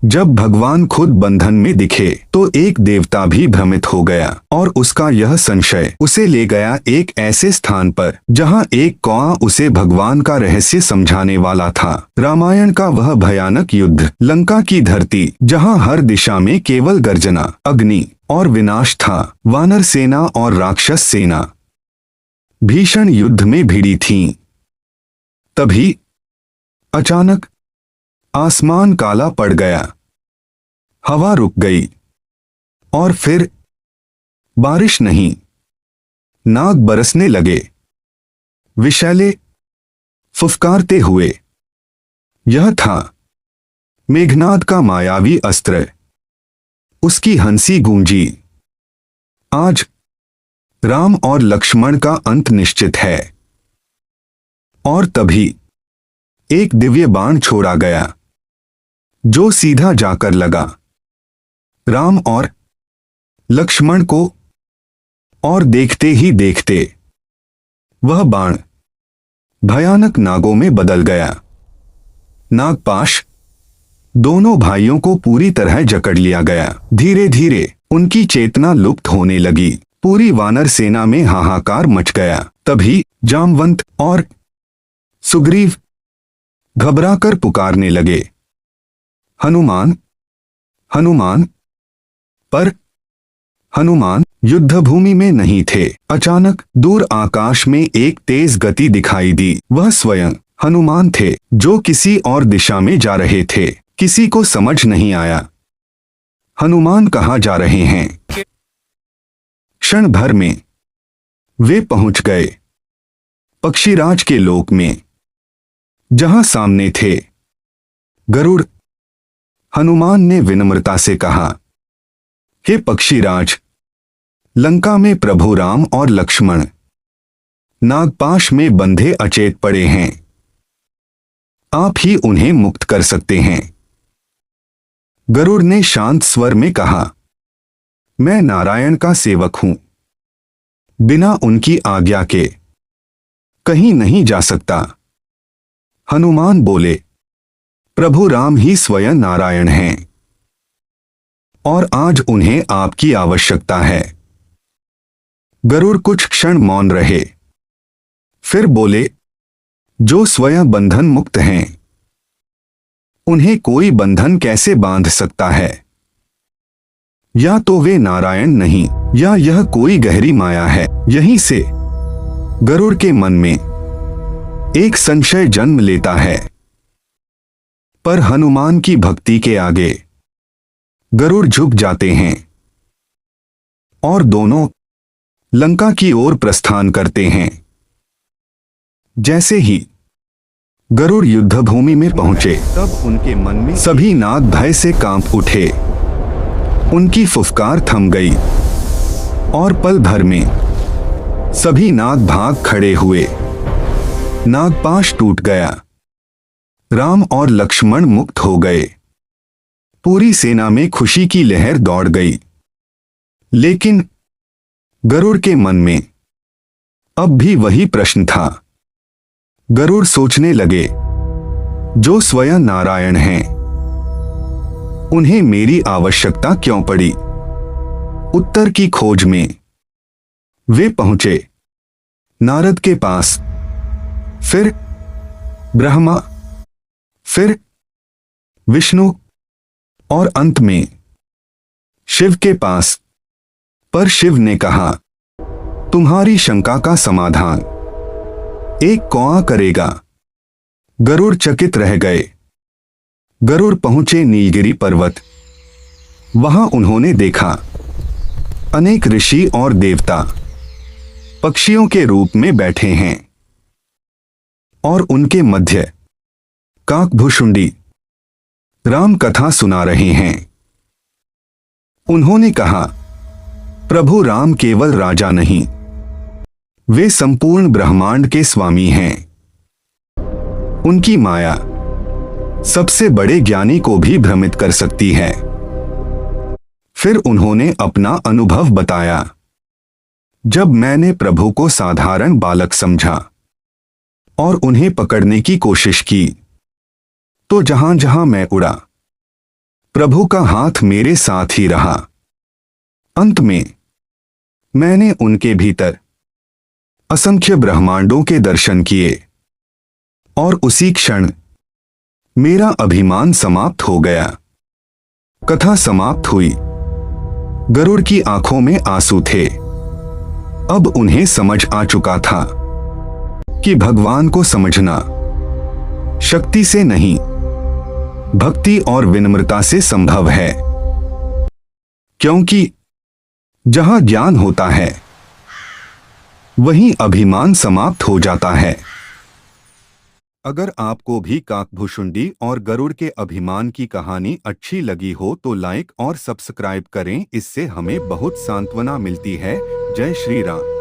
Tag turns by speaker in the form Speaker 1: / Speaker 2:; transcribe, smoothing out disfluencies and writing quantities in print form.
Speaker 1: जब भगवान खुद बंधन में दिखे तो एक देवता भी भ्रमित हो गया और उसका यह संशय उसे ले गया एक ऐसे स्थान पर जहां एक कौआ उसे भगवान का रहस्य समझाने वाला था। रामायण का वह भयानक युद्ध, लंका की धरती जहां हर दिशा में केवल गर्जना, अग्नि और विनाश था। वानर सेना और राक्षस सेना भीषण युद्ध में भिड़ी थीं। तभी अचानक आसमान काला पड़ गया, हवा रुक गई और फिर बारिश नहीं, नाग बरसने लगे, विषैले फुफकारते हुए। यह था मेघनाद का मायावी अस्त्र। उसकी हंसी गूंजी, आज राम और लक्ष्मण का अंत निश्चित है। और तभी एक दिव्य बाण छोड़ा गया जो सीधा जाकर लगा राम और लक्ष्मण को, और देखते ही देखते वह बाण भयानक नागों में बदल गया। नागपाश दोनों भाइयों को पूरी तरह जकड़ लिया गया। धीरे धीरे उनकी चेतना लुप्त होने लगी। पूरी वानर सेना में हाहाकार मच गया। तभी जामवंत और सुग्रीव घबराकर पुकारने लगे, हनुमान, हनुमान। पर हनुमान युद्धभूमि में नहीं थे। अचानक दूर आकाश में एक तेज गति दिखाई दी। वह स्वयं हनुमान थे जो किसी और दिशा में जा रहे थे। किसी को समझ नहीं आया हनुमान कहाँ जा रहे हैं। क्षण भर में वे पहुंच गए पक्षीराज के लोक में, जहां सामने थे गरुड़। हनुमान ने विनम्रता से कहा, हे पक्षीराज, लंका में प्रभु राम और लक्ष्मण नागपाश में बंधे अचेत पड़े हैं। आप ही उन्हें मुक्त कर सकते हैं। गरुड़ ने शांत स्वर में कहा, मैं नारायण का सेवक हूं, बिना उनकी आज्ञा के कहीं नहीं जा सकता। हनुमान बोले, प्रभु राम ही स्वयं नारायण हैं और आज उन्हें आपकी आवश्यकता है। गरुड़ कुछ क्षण मौन रहे, फिर बोले, जो स्वयं बंधन मुक्त हैं, उन्हें कोई बंधन कैसे बांध सकता है? या तो वे नारायण नहीं, या यह कोई गहरी माया है। यहीं से गरुड़ के मन में एक संशय जन्म लेता है। पर हनुमान की भक्ति के आगे गरुड़ झुक जाते हैं और दोनों लंका की ओर प्रस्थान करते हैं। जैसे ही गरुड़ युद्धभूमि में पहुंचे, तब उनके मन में सभी नाग भय से कांप उठे। उनकी फुफकार थम गई और पल भर में सभी नाग भाग खड़े हुए। नागपाश टूट गया, राम और लक्ष्मण मुक्त हो गए। पूरी सेना में खुशी की लहर दौड़ गई। लेकिन गरुड़ के मन में अब भी वही प्रश्न था। गरुड़ सोचने लगे, जो स्वयं नारायण हैं, उन्हें मेरी आवश्यकता क्यों पड़ी? उत्तर की खोज में वे पहुंचे नारद के पास, फिर ब्रह्मा, फिर विष्णु और अंत में शिव के पास। पर शिव ने कहा, तुम्हारी शंका का समाधान एक कौआ करेगा। गरुड़ चकित रह गए। गरुड़ पहुंचे नीलगिरी पर्वत। वहां उन्होंने देखा अनेक ऋषि और देवता पक्षियों के रूप में बैठे हैं और उनके मध्य काकभुषुंडी राम कथा सुना रहे हैं। उन्होंने कहा, प्रभु राम केवल राजा नहीं, वे संपूर्ण ब्रह्मांड के स्वामी हैं। उनकी माया सबसे बड़े ज्ञानी को भी भ्रमित कर सकती है। फिर उन्होंने अपना अनुभव बताया। जब मैंने प्रभु को साधारण बालक समझा और उन्हें पकड़ने की कोशिश की, तो जहां जहां मैं उड़ा, प्रभु का हाथ मेरे साथ ही रहा। अंत में मैंने उनके भीतर असंख्य ब्रह्मांडों के दर्शन किए और उसी क्षण मेरा अभिमान समाप्त हो गया। कथा समाप्त हुई। गरुड़ की आंखों में आंसू थे। अब उन्हें समझ आ चुका था कि भगवान को समझना शक्ति से नहीं, भक्ति और विनम्रता से संभव है। क्योंकि जहां ज्ञान होता है वहीं अभिमान समाप्त हो जाता है। अगर आपको भी काकभुशुंडी और गरुड़ के अभिमान की कहानी अच्छी लगी हो तो लाइक और सब्सक्राइब करें, इससे हमें बहुत सांत्वना मिलती है। जय श्री राम।